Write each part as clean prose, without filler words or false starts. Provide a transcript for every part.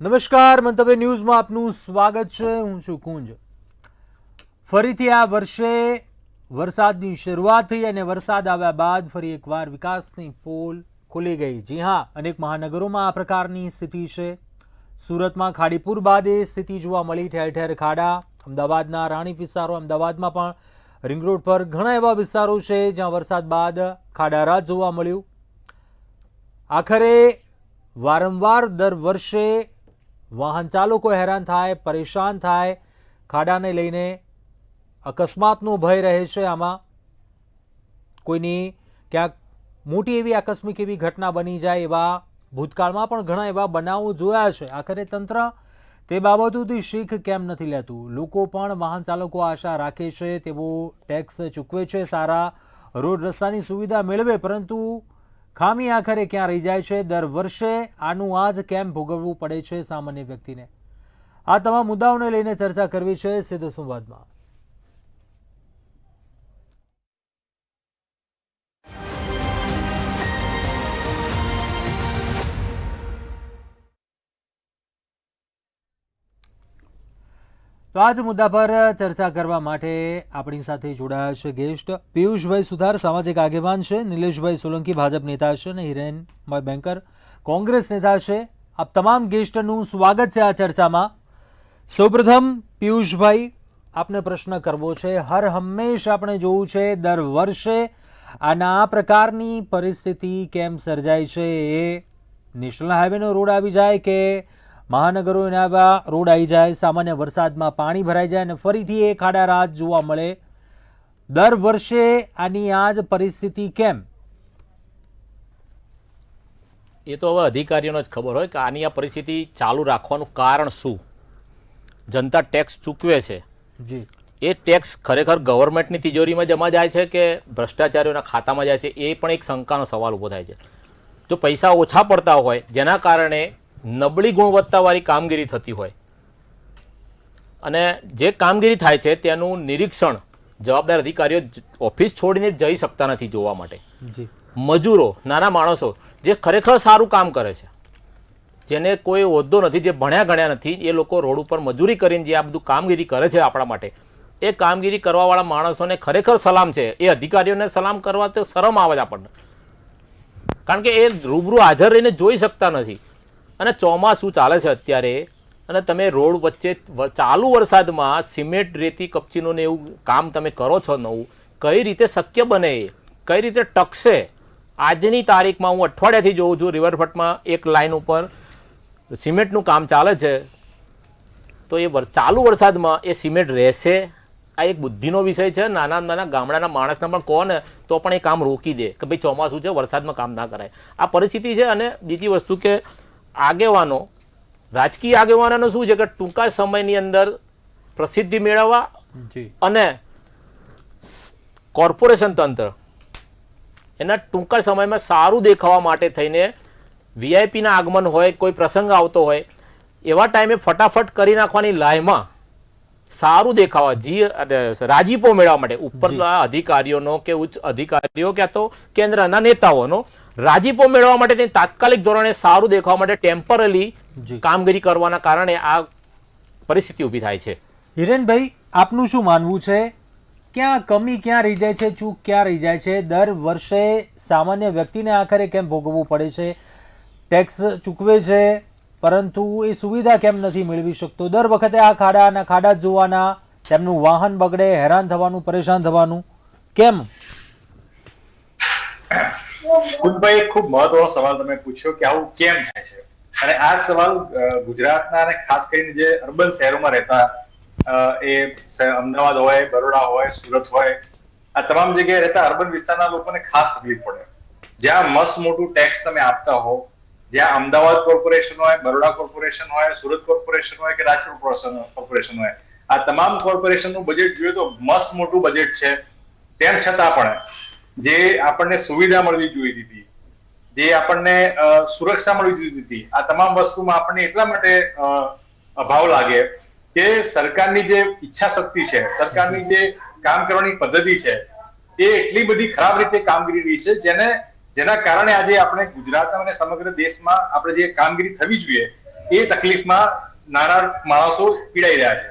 નમસ્કાર, મંતવ્ય ન્યૂઝમાં આપનું સ્વાગત છે. હું છું કુંજ. ફરીથી આ વર્ષે વરસાદની શરૂઆત થઈ અને વરસાદ આવ્યા બાદ ફરી એકવાર વિકાસની પોલ ખુલી ગઈ. જી હા, અનેક મહાનગરોમાં આ પ્રકારની સ્થિતિ છે. સુરતમાં ખાડીપુર બાદ એ સ્થિતિ જોવા મળી. ઠેર ઠેર ખાડા. અમદાવાદના રાણીપ વિસ્તારો, અમદાવાદમાં પણ રિંગ રોડ પર ઘણા એવા વિસ્તારો છે જ્યાં વરસાદ બાદ ખાડારાજ જોવા મળ્યું. આખરે વારંવાર દર વર્ષે વાહન ચાલકો હેરાન થાય, પરેશાન થાય. ખાડાને લઈને અકસ્માતનો ભય રહે છે. આમાં કોઈની ક્યાંક મોટી એવી આકસ્મિક એવી ઘટના બની જાય એવા ભૂતકાળમાં પણ ઘણા એવા બનાવો જોયા છે. આખરે તંત્ર તે બાબતોથી શીખ કેમ નથી લેતું? લોકો પણ વાહન ચાલકો આશા રાખે છે, તેઓ ટેક્સ ચૂકવે છે, સારા રોડ રસ્તાની સુવિધા મેળવે, પરંતુ ખામી આખરે ક્યાં રહી જાય છે? દર વર્ષે આનું આજ કેમ ભોગવવું પડે છે સામાન્ય વ્યક્તિને? આ તમામ મુદ્દાઓને લઈને ચર્ચા કરવી છે સીધો સંવાદમાં. તો આ જ મુદ્દા પર ચર્ચા કરવા માટે આપણી સાથે જોડાયા છે ગેસ્ટ પિયુષભાઈ સુથાર, સામાજિક આગેવાન છે, નિલેશભાઈ સોલંકી, ભાજપ નેતા છે, અને હિરેનભાઈ બેંકર, કોંગ્રેસ નેતા છે. આપ તમામ ગેસ્ટનું સ્વાગત છે આ ચર્ચામાં. સૌપ્રથમ પિયુષભાઈ, આપને પ્રશ્ન કરવો છે. હર હંમેશ આપણે જોવું છે દર વર્ષે આ પ્રકારની પરિસ્થિતિ કેમ સર્જાય છે? એ નેશનલ હાઈવેનો રોડ આવી જાય કે મહાનગરો એના રોડ આવી જાય, સામાન્ય વરસાદમાં પાણી ભરાઈ જાય અને ફરીથી એ ખાડા રાત જોવા મળે. દર વર્ષે આની આ જ પરિસ્થિતિ કેમ? એ તો હવે અધિકારીઓને જ ખબર હોય કે આની આ પરિસ્થિતિ ચાલુ રાખવાનું કારણ શું. જનતા ટેક્સ ચૂકવે છે, જી, એ ટેક્સ ખરેખર ગવર્મેન્ટની તિજોરીમાં જમા જાય છે કે ભ્રષ્ટાચારીઓના ખાતામાં જાય છે? એ પણ એક શંકાનો સવાલ ઊભો થાય છે. જો પૈસા ઓછા પડતા હોય, જેના કારણે નબળી ગુણવત્તાવાળી કામગીરી થતી હોય, અને જે કામગીરી થાય છે તેનું નિરીક્ષણ જવાબદાર અધિકારીઓ ઓફિસ છોડીને જઈ શકતા નથી જોવા માટે. મજૂરો, નાના માણસો જે ખરેખર સારું કામ કરે છે, જેને કોઈ હોદ્દો નથી, જે ભણ્યા ગણ્યા નથી, એ લોકો રોડ ઉપર મજૂરી કરીને જે આ બધું કામગીરી કરે છે આપણા માટે, એ કામગીરી કરવાવાળા માણસોને ખરેખર સલામ છે. એ અધિકારીઓને સલામ કરવા તો શરમ આવે છે આપણને, કારણ કે એ રૂબરૂ હાજર રહીને જોઈ શકતા નથી. અને ચોમાસું ચાલે છે અત્યારે, અને તમે રોડ વચ્ચે ચાલુ વરસાદમાં સિમેન્ટ, રેતી, કપચીનું એવું કામ તમે કરો છો નવું, કઈ રીતે શક્ય બને? કઈ રીતે ટકશે? આજની તારીખમાં હું અઠવાડિયાથી જોઉં છું રિવરફ્રન્ટમાં એક લાઇન ઉપર સિમેન્ટનું કામ ચાલે છે, તો એ ચાલુ વરસાદમાં એ સિમેન્ટ રહેશે? આ એક બુદ્ધિનો વિષય છે. નાના નાના ગામડાના માણસને પણ કહો ને તો પણ એ કામ રોકી દે કે ભાઈ ચોમાસું છે, વરસાદમાં કામ ના કરાય. આ પરિસ્થિતિ છે. અને બીજી વસ્તુ કે આગેવાનો, રાજકીય આગેવાનોનું શું છે કે ટૂંકા સમયની અંદર પ્રસિદ્ધિ મેળવવા અને કોર્પોરેશન તંત્ર એના ટૂંકા સમયમાં સારું દેખાવા માટે થઈને વીઆઈપીના આગમન હોય, કોઈ પ્રસંગ આવતો હોય, એવા ટાઈમે ફટાફટ કરી નાખવાની લાયમાં સારું દેખાવા, રાજીપો મેળવવા માટે ઉપરના અધિકારીઓનો કે ઉચ્ચ અધિકારીઓ કે તો કેન્દ્રના નેતાઓનો રાજીપો મેળવવા માટે તાત્કાલિક ધોરણે સારું દેખાવા માટે ટેમ્પરરી કામગીરી કરવાના કારણે આ પરિસ્થિતિ ઊભી થાય છે. હિરેનભાઈ, આપનું શું માનવું છે? ક્યાં કમી ક્યાં રહી જાય છે? ચૂક ક્યાં રહી જાય છે? દર વર્ષે સામાન્ય વ્યક્તિને આખરે કેમ ભોગવવું પડે છે? ટેક્સ ચૂકવે છે, પરંતુ એ સુવિધા કેમ નથી મેળવી શકતો? દર વખતે આ ખાડા જ જોવાના, તેમનું વાહન બગડે, હેરાન થવાનું, પરેશાન થવાનું કેમ? કુંજભાઈ, ખૂબ મહત્વનો સવાલ તમે પૂછ્યો કે આવું કેમ થાય છે. અને આ સવાલ ગુજરાતના અને ખાસ કરીને જે અર્બન શહેરોમાં રહેતા, એ અમદાવાદ હોય, બરોડા હોય, સુરત હોય, આ તમામ જગ્યાએ રહેતા અર્બન વિસ્તારના લોકોને ખાસ તકલીફ પડે. જ્યાં મસ્ત મોટું ટેક્સ તમે આપતા હો, જ્યાં અમદાવાદ કોર્પોરેશન હોય, બરોડા કોર્પોરેશન હોય, સુરત કોર્પોરેશન હોય કે રાજકોટ કોર્પોરેશન હોય, આ તમામ કોર્પોરેશનનું બજેટ જોઈએ તો મસ્ત મોટું બજેટ છે. તેમ છતાં પણ જે આપણને સુવિધા મળવી જોઈતી હતી, જે આપણને સુરક્ષા મળવી જોઈતી હતી, આ તમામ વસ્તુમાં આપણને એટલા માટે અભાવ લાગે કે સરકારની જે ઈચ્છા શક્તિ છે, સરકારની જે કામ કરવાની પદ્ધતિ છે, એ એટલી બધી ખરાબ રીતે કામગીરી રહી છે જેના કારણે આજે આપણે ગુજરાતમાં અને સમગ્ર દેશમાં આપણે જે કામગીરી થવી જોઈએ એ તકલીફમાં નાના માણસો પીડાઈ રહ્યા છે.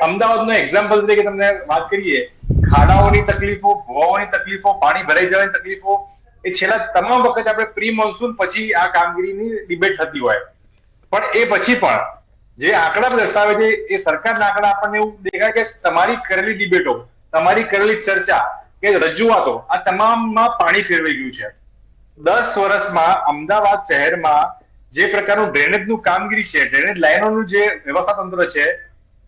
અમદાવાદનો એક્ઝામ્પલ તરીકે તમને વાત કરીએ, ખાડાઓની તકલીફો, ભોવાઓની તકલીફો, પાણી ભરાઈ જવાની તકલીફો, એ છેલ્લા તમામ વખત આપણે પ્રી મોન્સૂન પછી આ કામગીરીની ડિબેટ થતી હોય, પણ એ પછી પણ જે આંકડા દર્શાવે છે એ સરકારના આંકડા આપણને એવું દેખાય કે તમારી કરેલી ડિબેટો, તમારી કરેલી ચર્ચા કે રજૂઆતો આ તમામમાં પાણી ફેરવાઈ ગયું છે. 10 વર્ષમાં અમદાવાદ શહેરમાં જે પ્રકારનું ડ્રેનેજનું કામગીરી છે, ડ્રેનેજ લાઈનોનું જે વ્યવસ્થા તંત્ર છે,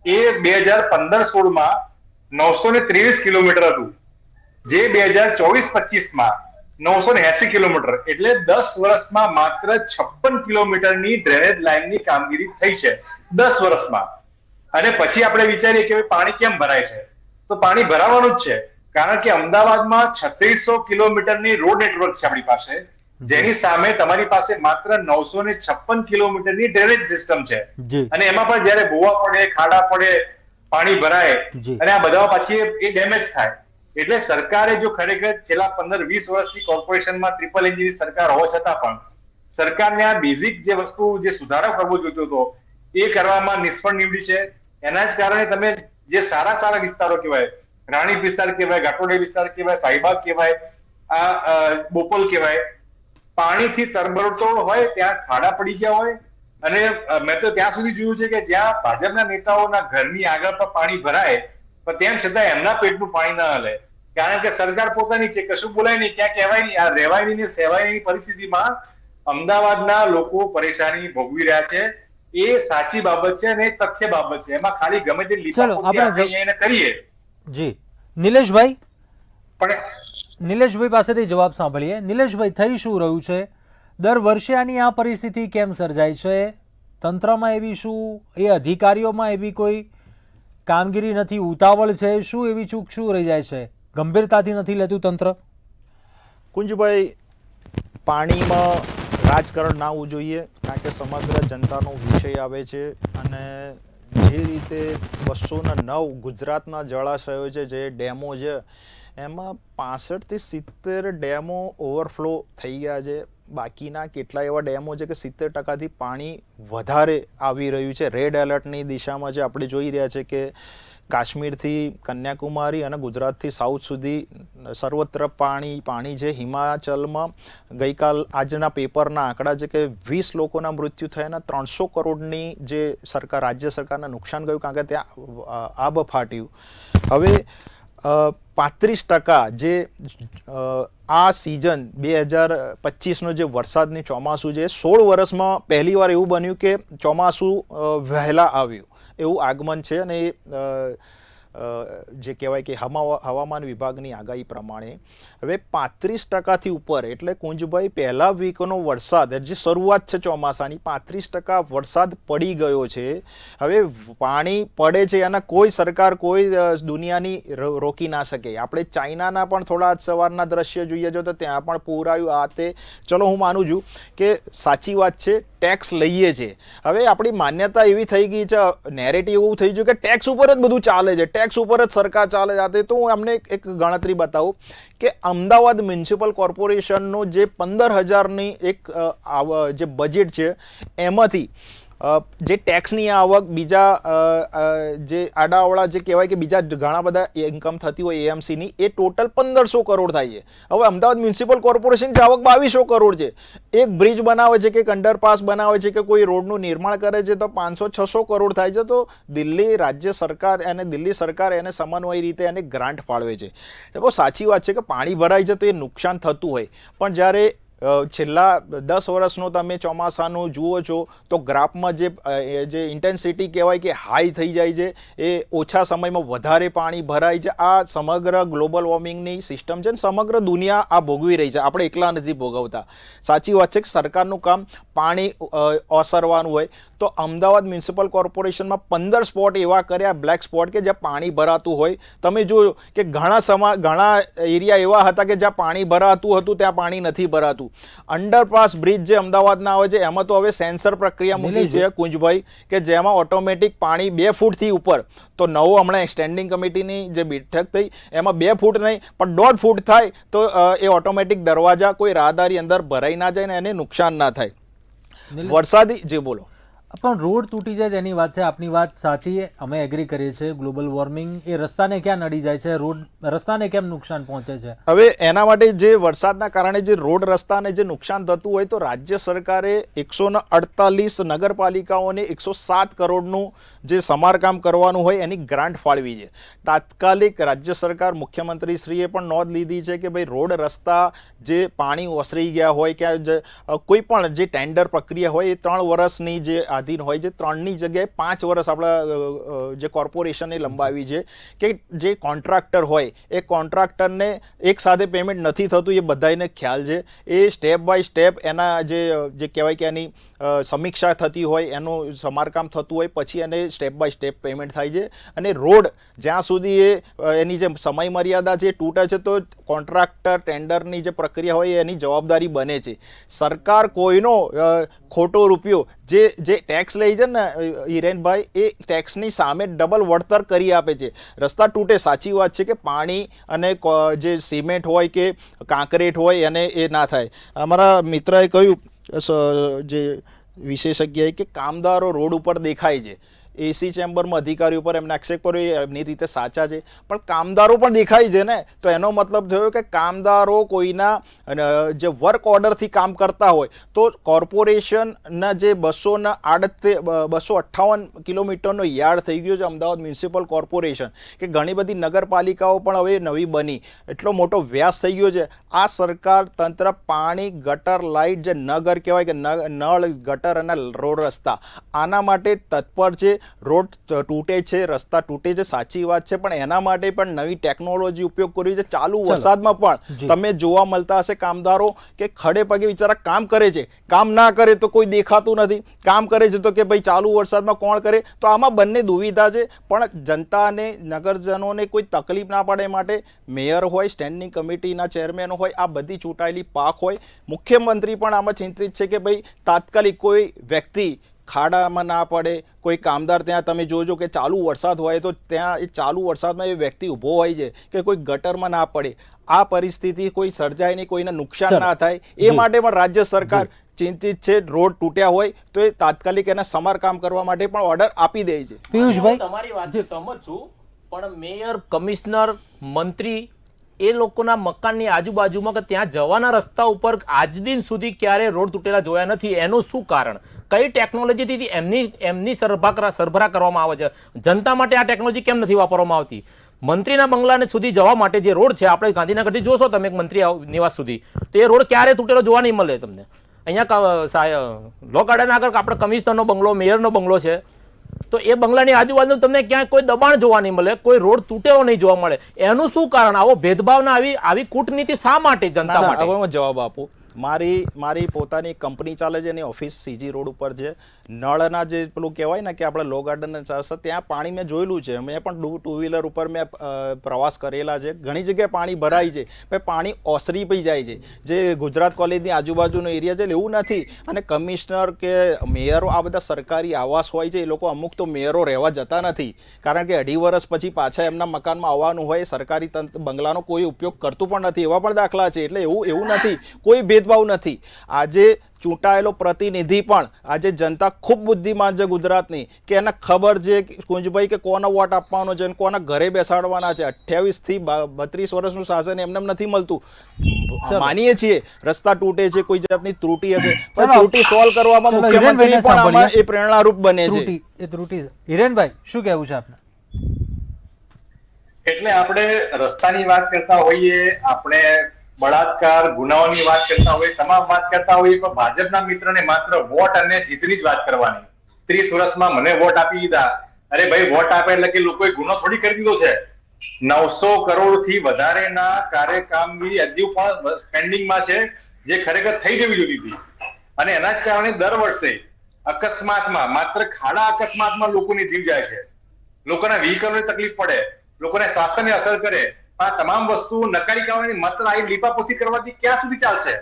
એ 2015-16માં 923 કિલોમીટર હતું, જે 2024-25માં 980 કિલોમીટર, એટલે 10 વર્ષમાં માત્ર 56 કિલોમીટરની ડ્રેનેજ લાઈનની કામગીરી થઈ છે 10 વર્ષમાં. અને પછી આપણે વિચારીએ કે પાણી કેમ ભરાય છે, તો પાણી ભરાવાનું જ છે, કારણ કે અમદાવાદમાં 3600 કિલોમીટરની રોડ નેટવર્ક છે આપણી પાસે, જેની સામે તમારી પાસે માત્ર 956 કિલોમીટરની ડ્રેનેજ સિસ્ટમ છે. અને એમાં પણ જયારે ભોવા પડે, ખાડા પડે, પાણી ભરાય અને આ બધા પાછી એ ડેમેજ થાય. એટલે સરકારે જો ખરેખર છેલ્લા 15-20 વર્ષથી કોર્પોરેશનમાં ટ્રિપલ એન્જિનની સરકાર હોવા છતાં પણ સરકારને આ બેઝિક જે વસ્તુ, જે સુધારો કરવો જોઈતો હતો એ કરવામાં નિષ્ફળ નીવડી છે. એના જ કારણે તમે જે સારા વિસ્તારો કહેવાય, રાણીપ વિસ્તાર કહેવાય, ઘાટોડે વિસ્તાર કહેવાય, સાઈબાગ કહેવાય, આ બોપલ કહેવાય, પાણીથી તરબડતો હોય ત્યાં ખાડા પડી ગયા હોય. અને મેં તો ત્યાં સુધી જોયું છે કે જ્યાં ભાજપના નેતાઓના ઘરની આગળ પણ પાણી ભરાય, પણ તેમ છતાં એમના પેટનું પાણી ના હલે, કારણ કે સરકાર પોતાની છે, કશું બોલાય નહીં, ક્યાં કહેવાય નહીં. આ રહેવાય નહીં ને સેવાય નહીં પરિસ્થિતિમાં અમદાવાદના લોકો પરેશાની ભોગવી રહ્યા છે. એ સાચી બાબત છે અને તથ્ય બાબત છે. એમાં ખાલી ગમે તે લીધા કરીએ. જી નિલેશભાઈ, પણ નિલેશભાઈ પાસેથી જવાબ સાંભળીએ. નિલેશભાઈ, થઈ શું રહ્યું છે? દર વર્ષે આની આ પરિસ્થિતિ કેમ સર્જાય છે? તંત્રમાં એવી શું, એ અધિકારીઓમાં એવી કોઈ કામગીરી નથી, ઉતાવળ છે, શું એવી ચૂક શું રહી જાય છે? ગંભીરતાથી નથી લેતું તંત્ર? કુંજભાઈ, પાણીમાં રાજકારણ ના હોવું જોઈએ, કારણ કે સમગ્ર જનતાનો વિષય આવે છે. અને જે રીતે 209 ગુજરાતના જળાશયો છે, જે ડેમો છે, એમાં 65 થી 70 ડેમો ઓવરફ્લો થઈ ગયા છે. બાકીના કેટલા એવા ડેમો છે કે 70% પાણી વધારે આવી રહ્યું છે. રેડ એલર્ટની દિશામાં જે આપણે જોઈ રહ્યા છે કે કાશ્મીરથી કન્યાકુમારી અને ગુજરાતથી સાઉથ સુધી સર્વત્ર પાણી છે. હિમાચલમાં ગઈકાલ આજના પેપરના આંકડા છે કે 20 લોકોના મૃત્યુ થયાના 300 કરોડની જે રાજ્ય સરકારને નુકસાન ગયું, કારણ કે ત્યાં આબ ફાટ્યું. હવે 35% જે આ સિઝન 2025નો જે વરસાદની ચોમાસું છે, 16 વર્ષમાં પહેલી વાર એવું બન્યું કે ચોમાસું વહેલા આવ્યું, એવું આગમન છે. અને જે કહેવાય કે હવામાન વિભાગની આગાહી પ્રમાણે હવે 35%થી ઉપર, એટલે કુંજભાઈ પહેલા વીકનો વરસાદ, જે શરૂઆત છે ચોમાસાની, 35% વરસાદ પડી ગયો છે. હવે પાણી પડે છે એના કોઈ સરકાર, કોઈ દુનિયાની રોકી ના શકે. આપણે ચાઇનાના પણ થોડા સવારના દ્રશ્ય જોઈએ જો તો ત્યાં પણ પૂર આવ્યું. આ તે ચલો હું માનું છું કે સાચી વાત છે, ટેક્સ લઈએ છે. હવે આપણી માન્યતા એવી થઈ ગઈ છે, નેરેટિવ એવું થઈ ગયું કે ટેક્સ ઉપર જ બધું ચાલે છે, ટેક્સ ઉપર જ સરકાર ચાલે છે. તો હું અમને એક ગણતરી બતાવું કે અમદાવાદ મ્યુનિસિપલ કોર્પોરેશનનો જે 15,000ની એક જે બજેટ છે, એમાંથી જે ટેક્સની આવક, બીજા જે આડાઅવળા જે કહેવાય કે બીજા ઘણા બધા ઇન્કમ થતી હોય એએમસીની, એ ટોટલ 1500 કરોડ થાય છે. હવે અમદાવાદ મ્યુનિસિપલ કોર્પોરેશનની આવક 2200 કરોડ છે. એક બ્રિજ બનાવે છે કે અંડરપાસ બનાવે છે કે કોઈ રોડનું નિર્માણ કરે છે તો 500-600 કરોડ થાય છે. તો દિલ્હી રાજ્ય સરકાર અને દિલ્હી સરકાર એને સમન્વય રીતે એને ગ્રાન્ટ ફાળવે છે. બહુ સાચી વાત છે કે પાણી ભરાય છે તો એ નુકસાન થતું હોય, પણ જ્યારે છેલ્લા 10 વર્ષનો તમે ચોમાસાનું જુઓ છો તો ગ્રાફમાં જે ઇન્ટેન્સિટી કહેવાય કે હાઈ થઈ જાય છે, એ ઓછા સમયમાં વધારે પાણી ભરાય છે. આ સમગ્ર ગ્લોબલ વોર્મિંગની સિસ્ટમ છે ને સમગ્ર દુનિયા આ ભોગવી રહી છે, આપણે એકલા નથી ભોગવતા. સાચી વાત છે કે સરકારનું કામ પાણી ઓસરવાનું હોય તો અમદાવાદ મ્યુનિસિપલ કોર્પોરેશનમાં 15 સ્પોટ એવા કર્યા, બ્લેક સ્પોટ, કે જ્યાં પાણી ભરાતું હોય. તમે જોયું કે ઘણા એરિયા એવા હતા કે જ્યાં પાણી ભરાતું હતું ત્યાં પાણી નથી ભરાતું. અંડરપાસ બ્રિજ જે અમદાવાદના આવે છે એમાં તો હવે સેન્સર પ્રક્રિયા મૂકી છે કુંજભાઈ, કે જેમાં ઓટોમેટિક પાણી 2 ફૂટથી ઉપર, તો નવું હમણાં સ્ટેન્ડિંગ કમિટીની જે બેઠક થઈ એમાં 2 ફૂટ નહીં પણ 1.5 ફૂટ થાય તો એ ઓટોમેટિક દરવાજા કોઈ રાહદારી અંદર ભરાઈ ના જાય ને એને નુકસાન ના થાય. વરસાદી જે બોલો પણ રોડ તૂટી જાય તેની વાત છે, આપની વાત સાચી, અમે એગ્રી કરીએ છીએ. ગ્લોબલ વોર્મિંગ એ રસ્તાને ક્યાં નડી જાય છે, રસ્તાને કેમ નુકસાન પહોંચે છે? હવે એના માટે જે વરસાદના કારણે જે રોડ રસ્તાને જે નુકસાન થતું હોય તો રાજ્ય સરકારે 148 નગરપાલિકાઓને 107 કરોડનું જે સમારકામ કરવાનું હોય એની ગ્રાન્ટ ફાળવી છે. તાત્કાલિક રાજ્ય સરકાર મુખ્યમંત્રીશ્રીએ પણ નોંધ લીધી છે કે ભાઈ રોડ રસ્તા જે પાણી ઓસરી ગયા હોય કે કોઈ પણ જે ટેન્ડર પ્રક્રિયા હોય એ 3 વર્ષની જે આધીન હોય છે, 3ની જગ્યાએ 5 વર્ષ આપણા જે કોર્પોરેશને લંબાવી છે કે જે કોન્ટ્રાક્ટર હોય એ કોન્ટ્રાક્ટરને એક સાથે પેમેન્ટ નથી થતું એ બધાને ખ્યાલ છે. એ સ્ટેપ બાય સ્ટેપ એના જે કહેવાય કે એની સમીક્ષા થતી હોય, એનું સમારકામ થતું હોય, પછી એને સ્ટેપ બાય સ્ટેપ પેમેન્ટ થાય છે. અને રોડ જ્યાં સુધી એની જે સમય મર્યાદા છે તૂટે છે તો કોન્ટ્રાક્ટર ટેન્ડરની જે પ્રક્રિયા હોય એની જવાબદારી બને છે. સરકાર કોઈનો ખોટો રૂપિયો જે ટેક્સ લે છે ને હિરેનભાઈ, એ ટેક્સની સામે ડબલ વળતર કરી આપે છે. રસ્તા તૂટે, સાચી વાત છે કે પાણી અને જે સિમેન્ટ હોય કે કાંકરેટ હોય અને એ ના થાય. અમારા મિત્રએ કહ્યું જે વિશેષજ્ઞએ કે કામદારો રોડ ઉપર દેખાય છે, એસી ચેમ્બરમાં અધિકારી ઉપર એમને આક્ષેપ કર્યો, એમની રીતે સાચા છે, પણ કામદારો પણ દેખાય છે ને, તો એનો મતલબ થયો કે કામદારો કોઈના જે વર્ક ઓર્ડરથી કામ કરતા હોય તો કોર્પોરેશનના જે 258 કિલોમીટરનો યાર્ડ થઈ ગયો છે અમદાવાદ મ્યુનિસિપલ કોર્પોરેશન, કે ઘણી બધી નગરપાલિકાઓ પણ હવે નવી બની, એટલો મોટો વ્યાસ થઈ ગયો છે. આ સરકાર તંત્ર પાણી, ગટર, લાઇટ, જે નગર કહેવાય કે નળ, ગટર અને રોડ રસ્તા, આના માટે તત્પર છે. રોડ તૂટે છે, રસ્તા તૂટે છે, સાચી વાત છે, પણ એના માટે પણ નવી ટેકનોલોજી ઉપયોગ કરવી છે. ચાલુ વરસાદમાં પણ તમે જોવા મળતા હશે કામદારો કે ખડે પગે બિચારા કામ કરે છે, કામ ના કરે તો કોઈ દેખાતું નથી, કામ કરે છે તો કે ભાઈ ચાલુ વરસાદમાં કોણ કરે. તો આમાં બંને દુવિધા છે, પણ જનતાને, નગરજનોને કોઈ તકલીફ ના પડે માટે મેયર હોય, સ્ટેન્ડિંગ કમિટીના ચેરમેન હોય, આ બધી ચૂંટાયેલી પાંખ હોય. મુખ્યમંત્રી પણ આમાં ચિંતિત છે કે ભાઈ તાત્કાલિક કોઈ વ્યક્તિ ખાડામાં ના પડે, કોઈ કામદાર ત્યાં તમે જોજો કે ચાલુ વરસાદ હોય તો ત્યાં એ ચાલુ વરસાદમાં એ વ્યક્તિ ઊભો હોય છે કે કોઈ ગટરમાં ના પડે. આ પરિસ્થિતિ કોઈ સર્જાય નહીં, કોઈને નુકસાન ના થાય, એ માટે પણ રાજ્ય સરકાર ચિંતિત છે. રોડ તૂટ્યા હોય તો એ તાત્કાલિક એના સમારકામ કરવા માટે પણ ઓર્ડર આપી દે છે. પિયુષભાઈ, તમારી વાતથી સહમત છું, પણ મેયર, કમિશનર, મંત્રી એ લોકોના મકાનની આજુબાજુમાં કે ત્યાં જવાના રસ્તા ઉપર આજ દિન સુધી ક્યારે રોડ તૂટેલા જોયા નથી. એનું શું કારણ? કઈ ટેકનોલોજીથી એમની સરભરા કરવામાં આવે છે? જનતા માટે આ ટેકનોલોજી કેમ નથી વાપરવામાં આવતી? મંત્રીના બંગલાને સુધી જવા માટે જે રોડ છે, આપણે ગાંધીનગરથી જોશો તમે મંત્રી નિવાસ સુધી, તો એ રોડ ક્યારે તૂટેલો જોવા નહીં મળે તમને. અહીંયા લો ગાર્ડન આગળ આપણે કમિશનરનો બંગલો, મેયરનો બંગલો છે, તો એ બંગલાની આજુબાજુ તમને ક્યાંય કોઈ દબાણ જોવા નહીં મળે, કોઈ રોડ તૂટેલો નહીં જોવા મળે. એનું શું કારણ? આવો ભેદભાવના આવી કૂટનીતિ શા માટે જનતા માટે? હવે હું જવાબ આપું. મારી પોતાની કંપની ચાલે છે, એની ઓફિસ સીજી રોડ ઉપર છે. નળના જે પેલું કહેવાય ને કે આપણે લો ગાર્ડન ત્યાં પાણી મેં જોયેલું છે. મેં પણ 2 વ્હીલર ઉપર મેં પ્રવાસ કરેલા છે. ઘણી જગ્યાએ પાણી ભરાય છે, પણ પાણી ઓસરી પણ જાય છે. જે ગુજરાત કોલેજની આજુબાજુનો એરિયા છે એવું નથી. અને કમિશનર કે મેયરો, આ બધા સરકારી આવાસ હોય છે, એ લોકો અમુક તો મેયરો રહેવા જતા નથી, કારણ કે 2.5 વર્ષ પછી પાછા એમના મકાનમાં આવવાનું હોય. સરકારી બંગલાનો કોઈ ઉપયોગ કરતું પણ નથી, એવા પણ દાખલા છે. એટલે એવું નથી, કોઈ ભેદભાવ નથી. આજે ચૂંટાયેલો પ્રતિનિધિ પણ, આજે જનતા ખૂબ બુદ્ધિમાન છે ગુજરાતની, કે એને ખબર છે કુંજભાઈ કે કોનો વોટ આપવાનો છે અને કોના ઘરે બેસાડવાના છે. 28 થી 32 વર્ષનું શાસન એમને નથી મળતું. માનીએ છીએ રસ્તા તૂટે છે, કોઈ જાતની ત્રુટી હશે, પણ ત્રુટી સોલ્વ કરવામાં મુખ્યમંત્રી પણ આમાં એ પ્રેરણારૂપ બને છે. એ ત્રુટી હિરેનભાઈ શું કહેવું છે આપને? એટલે આપણે રસ્તાની વાત કરતા હોઈએ, આપણે બળાત્કાર, ગુનાઓની વાત કરતા હોઈએ, તમામ વાત કરતા હોઈએ, પણ ભાજપના મિત્રને માત્ર વોટ અને જીતની જ વાત કરવાની. 30 વર્ષમાં મને વોટ આપી દીધા. અરે ભાઈ, વોટ આપે એટલે કે લોકોએ ગુનો થોડી કરી દીધો છે. 900 કરોડથી વધારેના કામગીરી હજુ પણ પેન્ડિંગમાં છે, જે ખરેખર થઈ જવી જોઈતી હતી. અને એના જ કારણે દર વર્ષે અકસ્માતમાં, માત્ર ખાડા અકસ્માતમાં લોકોની જીવ જાય છે, લોકોના વ્હીકલની તકલીફ પડે, લોકોને સ્વાસ્થ્યને અસર કરે. આ તમામ વસ્તુ નકારી કાઢવાની માત્ર આ લીપાપોથી કરવાથી ક્યાં સુધી ચાલશે?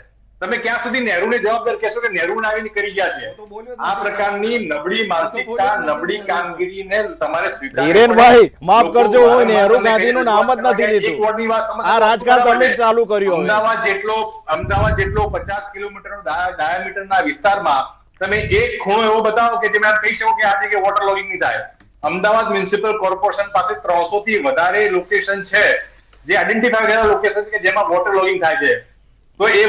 તમે ક્યાં સુધી નહેરુને જવાબદાર કહેશો કે નહેરુને આવીને કરી ગયા છે? આ પ્રકારની નબળી માનસિકતા, નબળી કામગીરીને તમારે સ્વીકારવી. હિરેનભાઈ માફ કરજો, હું નહેરુ ગાંધીનું નામ જ નથી લીધું. આ રાજકારણ તમે જ ચાલુ કર્યું. અમદાવાદ જેટલો 50 કિલોમીટરનો ડાયામીટરના વિસ્તારમાં તમે એક ખૂણો એવો બતાવો કે જેમાં કહી શકો કે આ જગ્યાએ વોટર લોગિંગ નહીં થાય. અમદાવાદ મ્યુનિસિપલ કોર્પોરેશન પાસે 300 થી વધારે લોકેશન છે જે આઈડેન્ટિફાઈ કરેલા લોકેશન કે જેમાં વોટર લોગિંગ થાય છે. તો એ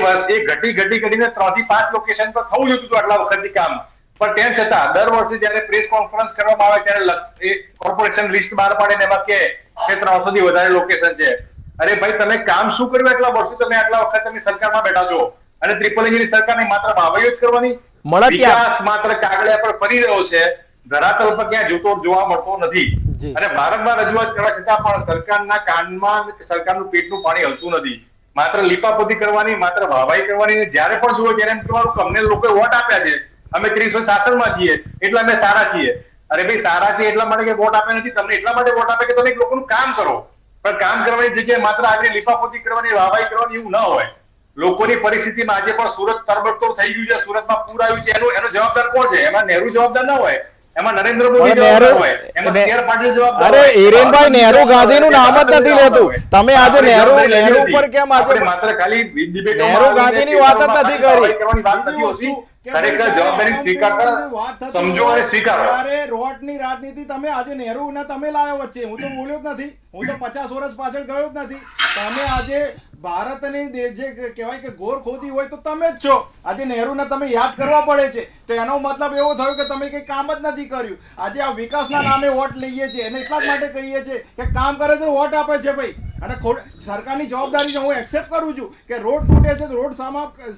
ઘટીને 3 થી 5 લોકેશન પર થવું જોઈતું હતું આટલા વખતથી કામ. પણ તેમ છતાં દર વર્ષે જયારે પ્રેસ કોન્ફરન્સ કરવામાં આવે ત્યારે એ કોર્પોરેશન લિસ્ટ બહાર પાડે ને એમાં કે 300 થી વધારે લોકેશન છે. અરે ભાઈ, તમે કામ શું કર્યું આટલા વર્ષો? તમે આટલા વખત તમે સરકારમાં બેઠા છો અને ટ્રિપલ એન્જિન સરકારની માત્ર વાવડીઓ જ કરવાની. વિકાસ માત્ર કાગળિયા પર ફરી રહ્યો છે, ધરાતલ પર ક્યાં જોવા મળતો નથી. અને વારંવાર રજૂઆત કરવા છતાં પણ સરકારના કાનમાં સરકારનું પેટનું પાણી હલતું નથી. માત્ર લીપાપોતી કરવાની, માત્ર વાહવાઈ કરવાની. જયારે પણ જુઓ ત્યારે એમ કહેવાનું કે અમને લોકોએ વોટ આપ્યા છે, અમે 30 વર્ષ શાસનમાં છીએ એટલે અમે સારા છીએ. અરે ભાઈ, સારા છે એટલા માટે કે વોટ આપ્યા નથી, તમને એટલા માટે વોટ આપે કે તમે લોકોનું કામ કરો. પણ કામ કરવાની જગ્યાએ માત્ર આગળ લીપાપોતી કરવાની, વાહવાઈ કરવાની એવું ન હોય. લોકોની પરિસ્થિતિમાં આજે પણ સુરત તરબતોડ થઈ ગયું છે, સુરતમાં પૂર આવ્યું છે, એનો જવાબદાર કોણ છે? એમાં નહેરુ જવાબદાર ના હોય, એમાં નરેન્દ્ર મોદી જવાબદાર હોય, એમાં સી.આર. પાટીલ જવાબદાર હોય. અરે હિરેનભાઈ, નહેરુ ગાંધીનું નામ જ નથી લેતું. તમે આજે નહેરુ ઉપર કેમ આજે માત્ર ખાલી નહેરુ ગાંધીની વાત જ નથી કરી? ખરેખર જવાબદારી સ્વીકારતા સમજો અને સ્વીકારો. અરે રોડની રાજનીતિ તમે આજે નહેરુ ને તમે લાયો વચ્ચે. હું તો બોલ્યો જ નથી, હું તો 50 વર્ષ પાછળ ગયો જ નથી. તમે આજે ભારતની જે કહેવાય કે ગોર ખોદી હોય તો તમે જ છો. આજે નહેરુને તમે યાદ કરવા પડે છે તો એનો મતલબ એવો થયો કે તમે કઈ કામ જ નથી કર્યું. આજે આ વિકાસના નામે વોટ લઈએ છીએ અને એટલા જ માટે કહીએ છીએ કે કામ કરે છે, વોટ આપે છે ભાઈ. અને સરકારની જવાબદારી હું એક્સેપ્ટ કરું છું કે રોડ તૂટે છે તો રોડ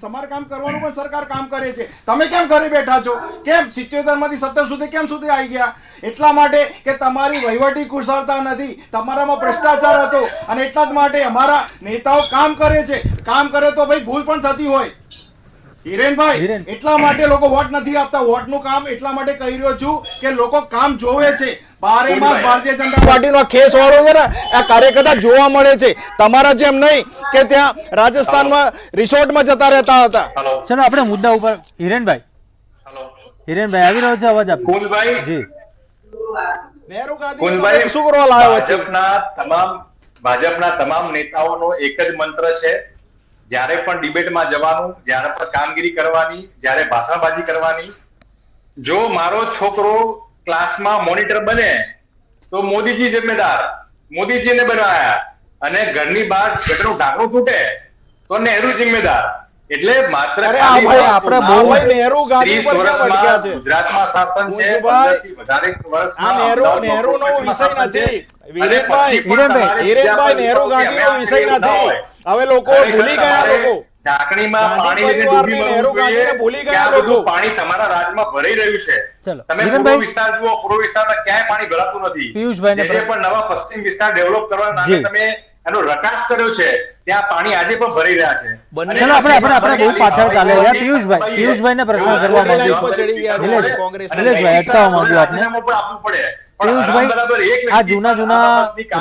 સમારકામ કરવાનું પણ સરકાર કામ કરે છે. તમે કેમ ઘરે બેઠા છો? કેમ 77 માંથી 17 સુધી કેમ સુધી આવી ગયા? એટલા માટે કે તમારી વહીવટી કુશળતા નથી, તમારામાં ભ્રષ્ટાચાર હતો. અને એટલા જ માટે અમારા નેતાઓ કામ કરે છે. કામ કરે તો ભાઈ ભૂલ પણ થતી હોય. હિરેનભાઈ, એટલા માટે લોકો વોટ નથી આપતા. વોટનું કામ એટલા માટે કહી રહ્યો છું કે લોકો કામ જોવે છે. 12 માસ ભારતીય જનતા પાર્ટીનો ખેસ વાળો છે ને આ કાર્યકર્તા જોવા મળે છે. તમારા જેમ નહીં કે ત્યાં રાજસ્થાનમાં રિસોર્ટમાં જતા રહેતા હતા. ચલો આપણે મુદ્દા ઉપર હિરેનભાઈ આવી રહ્યો છે અવાજ આપો. કુલભાઈ જી, નહેરુ ગાંધી શું કરવા લાવ્યો છે? ભાજપના તમામ નેતાઓનો એક જ મંત્ર છે, જ્યારે પણ ડિબેટમાં જવાનું, જ્યારે પણ કામગીરી કરવાની, જ્યારે ભાષણબાજી કરવાની, જો મારો છોકરો ક્લાસમાં મોનિટર બને તો મોદીજી જિમ્મેદાર, મોદીજીને બનાવ્યા. અને ઘરની બહાર ગટરનું ઢાંકણું તૂટે તો નહેરુ જિમ્મેદાર. એટલે માત્ર આપણે બહુ નહેરુ ગાંધી પર વર્ષમાં ગુજરાતમાં શાસન છે, 15 થી વધારે વર્ષમાં નહેરુનો વિષય નથી. હિરેનભાઈ, નહેરુ ગાંધીનો વિષય નથી. હવે લોકો ભૂલી ગયા. લોકો ઢાંકણીમાં પાણી લઈને ડૂબી મરવું જોઈએ કે આ બધું પાણી તમારા રાજમાં ભરાઈ રહ્યું છે. તમે પૂર્વ વિસ્તાર જુઓ, પૂર્વ વિસ્તારમાં ક્યાંય પાણી ભરાતું નથી. પિયુષભાઈ જે પણ નવા પશ્ચિમ વિસ્તાર ડેવલપ કરવાના નામે તમે એનો રકાસ કર્યો છે, ત્યાં પાણી આજે પણ ભરાઈ રહ્યા છે. ચલો આપણે બહુ પાછળ ચાલે રહ્યા. પિયુષભાઈને પ્રશ્ન કરવા માંગુ છું. નિલેશભાઈ, અટકાવવા માંગુ આપને. આપવું પડે. પિયુષભાઈ, આ જૂના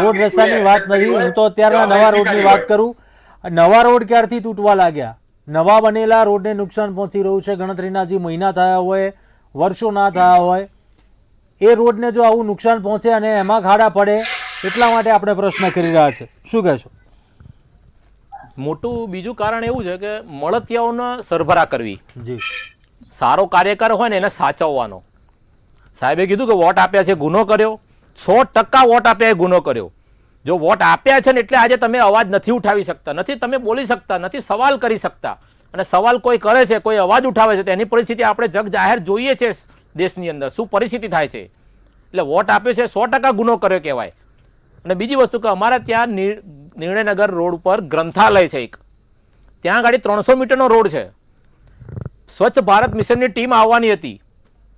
રોડ રસ્તાની વાત નથી, હું તો અત્યારના નવા રોડની વાત કરું. નવા રોડ ક્યારથી તૂટવા લાગ્યા? નવા બનેલા રોડને નુકસાન પહોંચી રહ્યું છે. ગણતરીના જે મહિના થયા હોય, વર્ષો ના થયા હોય, એ રોડને જો આવું નુકસાન પહોંચે અને એમાં ખાડા પડે, એટલા માટે આપણે પ્રશ્ન કરી રહ્યા છે. શું કહેશો? મોટું બીજું કારણ એવું છે કે મળતિયાઓને સરભરા કરવી. જી, સારો કાર્યકર હોય ને એને સાચવવાનો. સાહેબે કીધું કે વોટ આપ્યા છે, ગુનો કર્યો. 100% વોટ આપ્યા એ ગુનો કર્યો. જો વોટ આપ્યા છે ને એટલે આજે તમે અવાજ નથી ઉઠાવી શકતા, નથી તમે બોલી શકતા, નથી સવાલ કરી શકતા. અને સવાલ કોઈ કરે છે, કોઈ અવાજ ઉઠાવે છે, તો એની પરિસ્થિતિ આપણે જગ જાહેર જોઈએ છે દેશની અંદર શું પરિસ્થિતિ થાય છે. એટલે વોટ આપ્યો છે 100% ગુનો કર્યો કહેવાય. અને બીજી વસ્તુ કે અમારા ત્યાં નિર્ણયનગર રોડ ઉપર ગ્રંથાલય છે એક, ત્યાં આગળ 300 મીટરનો રોડ છે. સ્વચ્છ ભારત મિશનની ટીમ આવવાની હતી,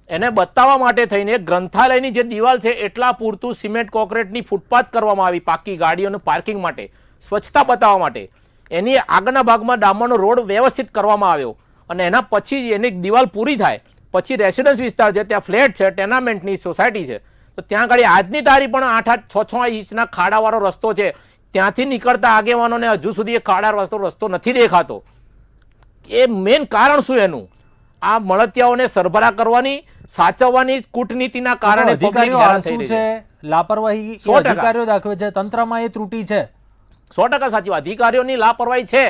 એને બતાવવા માટે થઈને ગ્રંથાલયની જે દિવાલ છે એટલા પૂરતું સિમેન્ટ કોન્ક્રીટની ફૂટપાથ કરવામાં આવી પાકી ગાડીઓનું પાર્કિંગ માટે, સ્વચ્છતા બતાવવા માટે. એની આગળના ભાગમાં ડામરનો રોડ વ્યવસ્થિત કરવામાં આવ્યો. અને એના પછી એની દિવાલ પૂરી થાય પછી રેસિડન્સ વિસ્તાર છે, ત્યાં ફ્લેટ છે, ટેનામેન્ટની સોસાયટી છે, તો ત્યાં આગળ આજની તારીખ પણ 8-6 ઇંચના ખાડાવાળો રસ્તો છે. ત્યાંથી નીકળતા આગેવાનોને હજુ સુધી એ ખાડાવાળો રસ્તો નથી દેખાતો. એ મેઇન કારણ શું એનું? આ મળતિયાઓને સરભરા કરવાની, સાચવવાની કૂટનીતિના કારણે અધિકારીઓ આળસુ છે, લાપરવાહી અધિકારીઓ દાખવે છે, તંત્રમાં એ ત્રુટી છે. 100% સાચી વાત. અધિકારીઓની લાપરવાહી છે.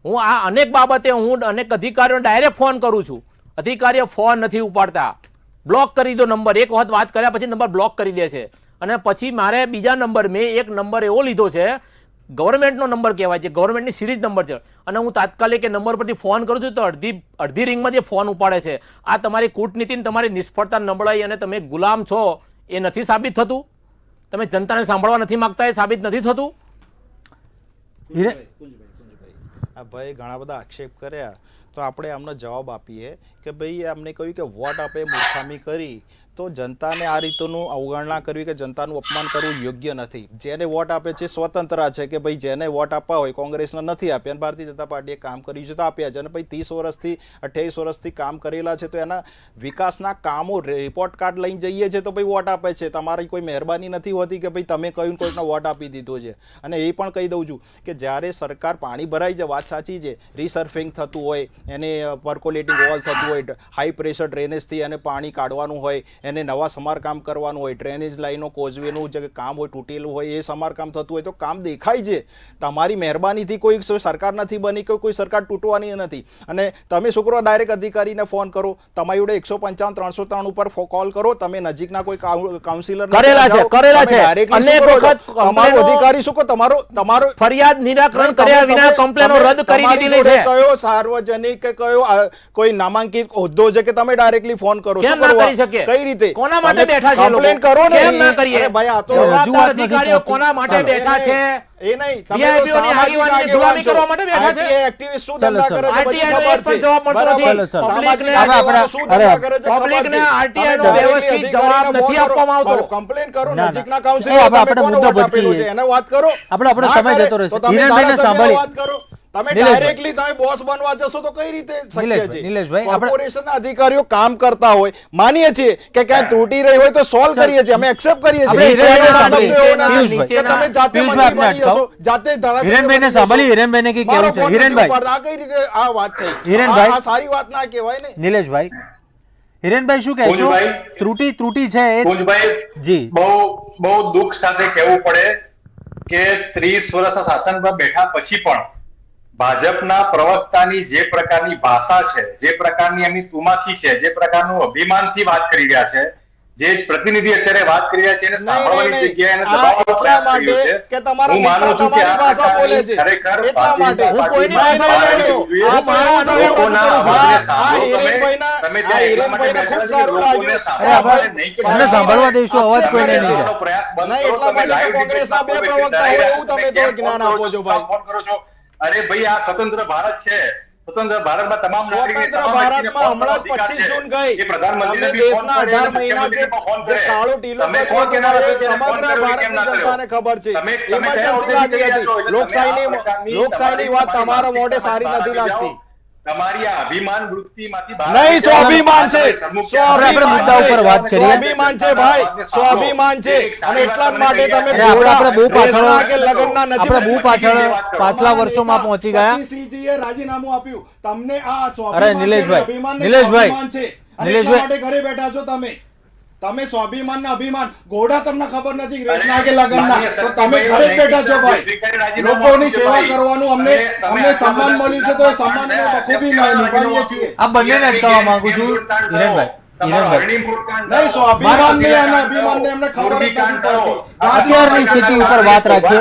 હું આ અનેક બાબતે અનેક અધિકારીઓને ડાયરેક્ટ ફોન કરું છું અધિકારીઓ ફોન નથી ઉપાડતા, બ્લોક કરી દો નંબર. એક વખત વાત કર્યા પછી નંબર બ્લોક કરી દે છે. અને પછી મારે બીજા નંબર, મેં એક નંબર એવો લીધો છે, ગવર્મેન્ટનો નંબર કહેવાય છે, ગવર્મેન્ટની સિરીઝ નંબર છે, અને હું તાત્કાલિક એ નંબર પરથી ફોન કરું છું તો અડધી રિંગમાં જે ફોન ઉપાડે છે. આ તમારી કૂટનીતિ, તમારી નિષ્ફળતા, નબળાઈ અને તમે ગુલામ છો એ નથી સાબિત થતું? તમે જનતાને સાંભળવા નથી માંગતા એ સાબિત નથી થતું? આ ભાઈ ઘણા બધા આક્ષેપ કર્યા તો આપણે એમનો જવાબ આપીએ કે ભાઈ એમને કહ્યું કે વોટ આપે મૂર્ખામી કરી તો જનતાને આ રીતનું અવગણના કરવી કે જનતાનું અપમાન કરવું યોગ્ય નથી. જેને વોટ આપે છે સ્વતંત્ર છે કે ભાઈ જેને વોટ આપવા હોય, કોંગ્રેસને નથી આપ્યા અને ભારતીય જનતા પાર્ટીએ કામ કર્યું છે તો આપ્યા છે, અને ભાઈ 30 વર્ષથી 28 વર્ષથી કામ કરેલા છે તો એના વિકાસના કામો રિપોર્ટ કાર્ડ લઈને જઈએ છે તો ભાઈ વોટ આપે છે. તમારી કોઈ મહેરબાની નથી હોતી કે ભાઈ તમે કહ્યું કોઈકને વોટ આપી દીધો છે. અને એ પણ કહી દઉં છું કે જ્યારે સરકાર પાણી ભરાઈ જાય, વાત સાચી છે, રીસર્ફિંગ થતું હોય, એને પર્કોલેટિંગ વોલ થતું હોય, હાઈ પ્રેશર ડ્રેનેજથી એને પાણી કાઢવાનું હોય, એને નવા સમારકામ કરવાનું હોય, ડ્રેનેજ લાઈનો, કોઝવેનું જે કામ હોય તૂટેલું હોય એ સમારકામ થતું હોય તો કામ દેખાય છે. તમારી મહેરબાનીથી કોઈ સરકાર નથી બની, કોઈ સરકાર તૂટવાની નથી. અને તમે શું કરો, ડાયરેક્ટ અધિકારીને ફોન કરો, તમારી જોડે 155 303 ઉપર કોલ કરો, તમે નજીકના કોઈ કાઉન્સિલર કરેલા છે. અનેક વખત તમારો અધિકારી શું કહો, તમારો ફરિયાદ નિરાકરણ કર્યા વિના કમ્પ્લેનો રદ કરી દીધેલી છે. કયો સાર્વજનિક કે કયો કોઈ નામાંકિત હોદ્દો છે કે તમે ડાયરેક્ટલી ફોન કરો? કેમ ના કરી શકીએ? કઈ રીતે? કોના માટે બેઠા છે લોકો? કમ્પ્લેન કરો ને. કેમ ના કરીએ? અરે ભાઈ આ તો જવાબદાર અધિકારીઓ કોના માટે બેઠા છે? એ નહીં, તમે VIP તો ની સામાજિક આગેવાનીની ધુલામી કરવા માટે બેઠા છે. RTI એક્ટિવિસ્ટ શું ધંધા કરે છે બધી RTI નો ખબર એક પણ છે. જવાબ મળતો બરાબર. નથી. સામાજિક પબ્લિકને આગેવાનો શું ધંધા કરે છે ખબર પબ્લિકને છે. RTI તમે નો directly વ્યવસ્થિત અધિકારીને જવાબ નથી ફોન કરો. આપવામાં આવતો. કમ્પ્લેન કરો, ના, ના. નજીકના એ કાઉન્સિલર આપણે તમે કોનો મુદ્દો વોટ આપેલો ભટકીએ. છે એને વાત કરો. આપણો ના સમય કરે જતો રહેશે. તો તમે હિરેનભાઈને ધારાસભ્યને સાંભળી. વાત કરો. તમે નિલેશભાઈ. ડાયરેક્ટલી તમે બોસ બનવા જશો તો કઈ રીતે શક્ય છે? નિલેશભાઈ, આપણે- કોર્પોરેશનના અધિકારીઓ કામ કરતા હોય, માનીએ છીએ કે ક્યાંય ત્રુટી રહી હોય તો સોલ્વ કરીએ છીએ, અમે એક્સેપ્ટ કરીએ આપણે છીએ. હિરેનભાઈને એનો સાંભળી. મતલબ એવો નથી પિયુષભાઈ. કે તમે જાતે પિયુષભાઈ, મંત્રી આપને બની જશો, અટકાવો. જાતે ધારાસભ્ય હિરેનભાઈને બની જશો. સાંભળી. હિરેનભાઈને કંઈ મારો કહેવું છે? ફોન નથી હિરેનભાઈ. ઉપાડતા. આ કઈ રીતે આ વાત થઈ? હિરેનભાઈ. આ સારી વાત ના કહેવાય ને. નિલેશભાઈ, હિરેનભાઈ શું કહેશો? કુંજભાઈ. ત્રુટી છે એ કુંજભાઈ, જી. બહુ દુઃખ સાથે કહેવું પડે કે 30 વર્ષના શાસન પર બેઠા પછી પણ ભાજપના પ્રવક્તાની જે પ્રકારની ભાષા છે, જે પ્રકારની એમની તુમાખી છે, જે પ્રકારનું અભિમાનથી વાત કરી રહ્યા છે, જે પ્રતિનિધિ અત્યારે વાત કરી રહ્યા છે એને સાંભળવાની જગ્યાએ એને દબાવવાનો પ્રયાસ કર્યો છે. કે તમારા હું માનું મિત્ર છું કે તમારી આ ભાષા બોલે છે. ખરેખર એટલા માટે. હું કોઈની ભારતીય ભાષા જનતા બોલતો. પાર્ટીને હું મારા લોકોના અવાજને સાંભળો તમે. હિરેનભાઈના- તમે આ ત્યાં એટલા માટે હિરેનભાઈને ખૂબ બેઠા સારું છો કે લાગ્યું. લોકોને અરે આપણે સાંભળવા નહીં કે અમને સાંભળવા દઈશું, અવાજ તમે કોઈને નહીં બેસવાનો જાય. પ્રયાસ બંધ નહીં, કરો. એટલા તમે માટે કે live કોંગ્રેસના debate બે માં કોઈ પ્રવક્તા હોય બેઠા એવું તમે કેમ તો જ્ઞાન ફોન આપો કરો છો ભાઈ. ફોન કરો છો? અરે ભાઈ આ સ્વતંત્ર ભારત છે. સ્વતંત્ર ભારતમાં તમામ નાગરિકને સ્વતંત્ર તમામ વ્યક્તિને ભારતમાં ફોન કરવાનો હમણાં અધિકાર 25 છે. જૂન ગઈ. એ પ્રધાનમંત્રીને તમે બી ફોન દેશના કરે, 18 મહિના મુખ્યમંત્રીને પણ ફોન કરે. જે કાળું ઢીલું તમે કર્યું કોણ કેના તમારે વિશે ફોન સમગ્ર કર્યો એ કેમ ભારતની ના કર્યો? જનતાને ખબર છે. તમે કયા ઇમરજન્સી અવસરે લાગી કરી રહ્યા છો? હતી. એટલે તમે આ પ્રકારની લોકશાહીની વાત તમારા મોઢે સારી બહાર નથી આવી લાગતી. જાઓ. તમારી આ અભિમાન વૃત્તિમાંથી બહાર નહીં, આવી જાઓ. સ્વાભિમાન છે. તમારે સન્મુખ આપણે મુદ્દા ઉપર વાત કરીએ. સ્વાભિમાન છે ભાઈ, સ્વાભિમાન છે. અને એટલા જ માટે તમે અરે આપણે બહુ પાછળ દેશના કે લગ્નના નથી આપણે બહુ પાછળ પાછલા વર્ષોમાં પહોંચી ગયા. સતીશસિંહજીએ રાજીનામું આપ્યું. તમને આ અરે સ્વાભિમાન નિલેશભાઈ, છે, અભિમાન નહીં, નિલેશભાઈ, સ્વાભિમાન છે. અને નિલેશભાઈ. એટલા માટે ઘરે બેઠા છો તમે સ્વાભિમાન ના અભિમાન ઘોડા તમને ખબર નથી રેસના કે લગનના, તો તમે ઘરે જ બેઠા છો ભાઈ. લોકોની સેવા કરવાનું અમને સન્માન મળ્યું છે તો એ સન્માનને બખૂબી નિભાવીએ છીએ. આ બંનેને અટકાવવા માંગુ છું. હિરેનભાઈ, હિરેનભાઈ, નહીં, સ્વાભિમાન ને અને અભિમાન ને એમને ખબર જ નથી પડતી. અત્યારની સ્થિતિ ઉપર વાત રાખીએ.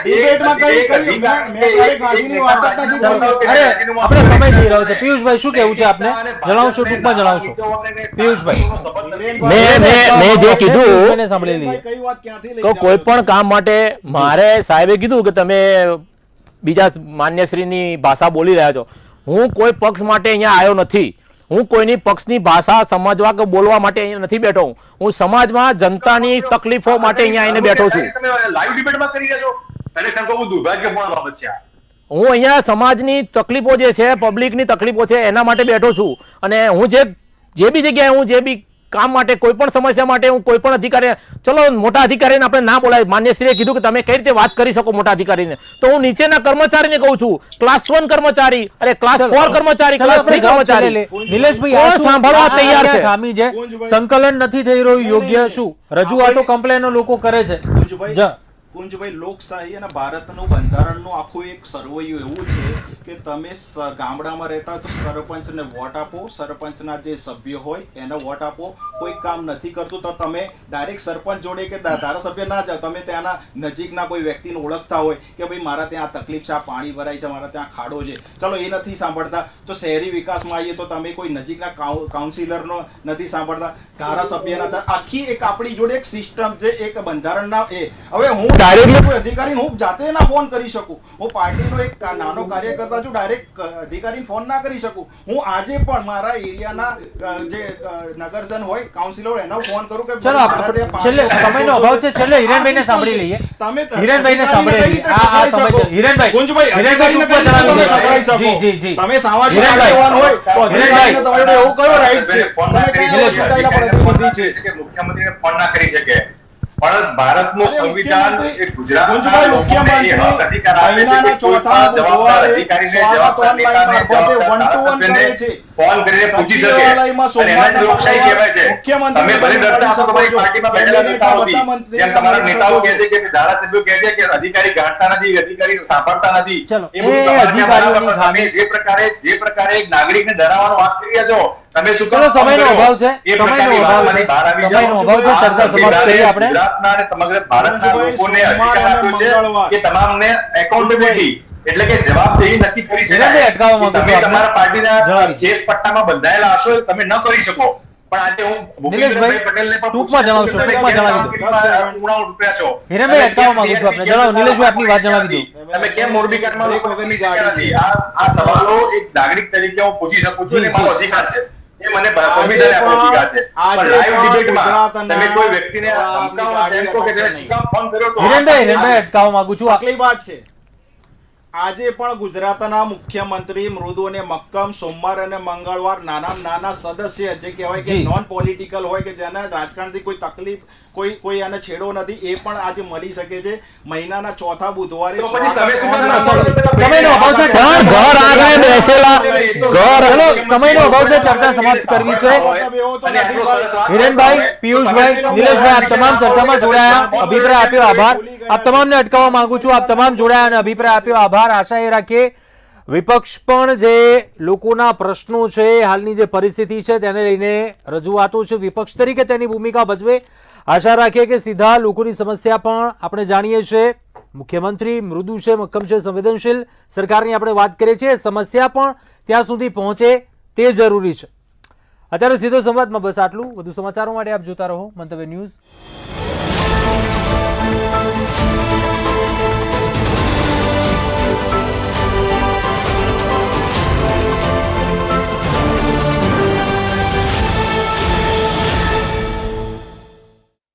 ડિબેટમાં કઈ મેં ક્યારેય ગાંધીની વાત જ નથી ચાલો, કરી. અરે આપણે સમય જઈ રહ્યો છે. પિયુષભાઈ શું કહેવું છે આપને? જણાવશો, ટૂંકમાં જણાવશો. પિયુષભાઈ. મેં જે કીધું પિયુષભાઈને સાંભળી લઈએ. કઈ વાત ક્યાંથી લઈ તો જાઓ કોઈ છો? પણ કામ માટે મારે સાહેબે કીધું કે તમે બીજા માન્યશ્રીની ભાષા બોલી રહ્યા છો. હું કોઈ પક્ષ માટે અહીંયા આવ્યો નથી. હું કોઈની પક્ષની ભાષા સમજવા કે બોલવા માટે અહીંયા નથી બેઠો. હું સમાજમાં જનતાની તકલીફો માટે અહીંયા આવીને બેઠો છું. લાઈવ ડિબેટમાં કરી રહ્યા છો. ખરેખર તો બહુ દુર્ભાગ્યપૂર્ણ બાબત છે આ. હું અહીંયા સમાજની તકલીફો જે છે, પબ્લિકની તકલીફો છે એના માટે બેઠો છું. અને હું જે બી જગ્યાએ હું જે બી કામ માટે, કોઈ પણ સમસ્યા માટે હું કોઈ પણ અધિકારી, ચલો મોટા અધિકારીને આપણે ના બોલાય, માન્યશ્રીએ કીધું કે તમે કઈ રીતે વાત કરી શકો મોટા અધિકારીને, તો હું નીચેના કર્મચારીને કહું છું, ક્લાસ 1 કર્મચારી, અરે ક્લાસ 4 કર્મચારી, ચાલો, ક્લાસ આપણે 3 જવાબ કર્મચારી. ચાલે. નિલેશભાઈ, આ કોણ શું- સાંભળવા આ તૈયાર ક્યાં છે? ખામી છે? સંકલન નથી થઈ રહ્યું યોગ્ય? શું રજૂઆતો કમ્પ્લેનો લોકો કરે છે? કુંજભાઈ, જા. કુંજભાઈ, લોકશાહી અને ભારતનું બંધારણનું આખું એક સરવૈયું એવું છે કે તમે ગામડામાં રહેતા હોય તો સરપંચને વોટ આપો, સરપંચના જે સભ્ય હોય એને વોટ આપો. કોઈ કામ નથી કરતું તો તમે ડાયરેક્ટ સરપંચ જોડે કે ધારાસભ્ય ના જાઓ, તમે ત્યાંના નજીકના કોઈ વ્યક્તિને ઓળખતા હોય કે ભાઈ મારા ત્યાં આ તકલીફ છે, આ પાણી ભરાય છે, મારા ત્યાં ખાડો છે, ચલો એ નથી સાંભળતા તો શહેરી વિકાસમાં આવીએ તો તમે કોઈ નજીકના કાઉન્સિલરનો નથી સાંભળતા, ધારાસભ્યના. આખી એક આપણી જોડે એક સિસ્ટમ છે, એક બંધારણના હવે હું ડાયરેક્ટ કોઈ અધિકારીને હું જાતે ના ફોન કરી શકું. હું પાર્ટીનો એક નાનો કાર્યકર્તા છું, ડાયરેક્ટ અધિકારીને ફોન ના કરી શકું. હું આજે પણ મારા એરિયાના જે નગરજન હોય, કાઉન્સિલર હોય, એનો ફોન કરું કે ચલો છેલ્લે સમયનો અભાવ છે, છેલ્લે હિરેનભાઈને સાંભળી લઈએ. હિરેનભાઈને સાંભળી લઈએ. આ સમય હિરેનભાઈ ટૂંકમાં જણાવી દો. જી જી જી તમે સામાજિક હિરેનભાઈ. આગેવાન હોય તો હિરેનભાઈ. અધિકારીને તમારો એવો કયો રાઈટ છે? તમે કયા ચૂંટાયેલા પ્રતિનિધિ છે? કે મુખ્યમંત્રીને ફોન ના કરી શકે, પણ ભારતનું અરે સંવિધાન મુખ્યમંત્રી- એ ગુજરાતના ગુંજભાઈ, લોકોને એ હક અધિકાર આપે છે કે મહિનાના કોઈ ચોથા પણ જવાબદાર બુધવારે અધિકારીને, સ્વાગત જવાબદાર online નેતાને, મારફતે જવાબદાર 1-to-1 ધારાસભ્યને કરે છે. ફોન કરીને પૂછી શકે. સચિવાલયમાં અને એના જ લોકશાહી કહેવાય છે. મુખ્યમંત્રી તમે ભલે ડરતા હશો તમારી પાર્ટીમાં બેઠેલા નેતાઓથી, જેમ તમારા નેતાઓ કહે છે કે ધારાસભ્યો કહે છે કે અધિકારી ગાંઠતા નથી, અધિકારી સાંભળતા નથી. ચલો, એ બધું એ તમારે ત્યાં અધિકારીઓની બરાબર. ખામી. તમે જે પ્રકારે એક નાગરિકને ડરાવવાનો વાત કરી રહ્યા છો, તમે શું ચલો, કામ ફોન સમયનો કર્યો? અભાવ છે, એ સમયનો પ્રકારની અભાવ વાતમાંથી છે, બહાર આવી જાઓ. સમયનો અભાવ છે, આ ચર્ચા સમાપ્ત સંવિધાને કરીએ આપણે. ગુજરાતના અને સમગ્ર ભારતના ગુંજભાઈ, લોકોને સોમવાર અધિકાર અને આપ્યો છે મંગળવાર. કે તમામને એકાઉન્ટેબિલિટી એટલે કે જવાબદેહી નક્કી કરી હિરેનભાઈ, શકાય. અટકાવવા માંગુ છું તમે આપને. તમારા પાર્ટીના જણાવી. કેસ પટ્ટામાં બંધાયેલા હશો એ તમે ન કરી શકો. પણ આજે હું નિલેશભાઈ, ભૂપેન્દ્રભાઈ પટેલને પણ ટૂંકમાં જણાવશો, પૂછું છું, ટૂંકમાં તમે જણાવી દો. કેમ કામગીરીમાં ઉણાઉ છો? હિરેનભાઈ, તમે અટકાવવા કેમ માંગુ છું આપને. TRP જણાવો, નિલેશભાઈ, આપની વાત જણાવી દો. તમે કેમ મોરબી કાંડમાં બ્રેક વગરની ગાડી નથી? આ સવાલો એક નાગરિક તરીકે હું પૂછી શકું છું, જી, અને મારો જી. અધિકાર છે. એ મને આજે સંવિધાને આપેલો અધિકાર છે. આજે પણ live પણ debate માં ગુજરાતના તમે કોઈ વ્યક્તિને આપની ધમકાવવા એમ કહો કે ગાડી તમે શું કામ ફોન કર્યો તો હિરેનભાઈ, અટકાવવા માંગુ છું. આટલી વાત છે. આજે પણ ગુજરાતના મુખ્યમંત્રી મૃદુ અને મક્કમ સોમવાર અને મંગળવાર નાના સદસ્ય જે કહેવાય કે જી. નોન પોલિટિકલ હોય કે જેના રાજકારણથી કોઈ તકલીફ કોઈ આને છેડો નથી, એ પણ આજે મળી શકે છે. મહિનાના ચોથા બુધવારે તો પછી તમે શું કામ સ્વાગત ના કરો? સમયનો અભાવ છે. ઘર આગળ બેસેલા ચલો, સમયનો અભાવ છે, ચર્ચા સમાપ્ત કરવી છે. અને આટલો સરસ વાત હિરેનભાઈ, પિયુષભાઈ, નિલેશભાઈ, આપ તમામ ચર્ચામાં જોડાયા, અભિપ્રાય આપ્યો, આભાર. આપ તમામને અટકાવવા માંગુ છું. આપ તમામ જોડાયા અને અભિપ્રાય આપ્યો, આભાર. આશા એ રાખીએ વિપક્ષ પણ જે લોકોના પ્રશ્નો છે, હાલની જે પરિસ્થિતિ છે તેને લઈને રજૂઆતો છે, વિપક્ષ તરીકે તેની ભૂમિકા ભજવે. આશા રાખીએ કે સીધા લોકોની સમસ્યા પણ આપણે જાણીએ છીએ. મુખ્યમંત્રી મૃદુ છે, મક્કમ છે, સંવેદનશીલ સરકારની આપણે વાત કરીએ છીએ. સમસ્યા પણ ત્યાં સુધી પહોંચે તે જરૂરી છે. અત્યારે સીધો સંવાદમાં બસ આટલું. વધુ સમાચારો માટે આપ જોતા રહો મંતવ્ય ન્યૂઝ.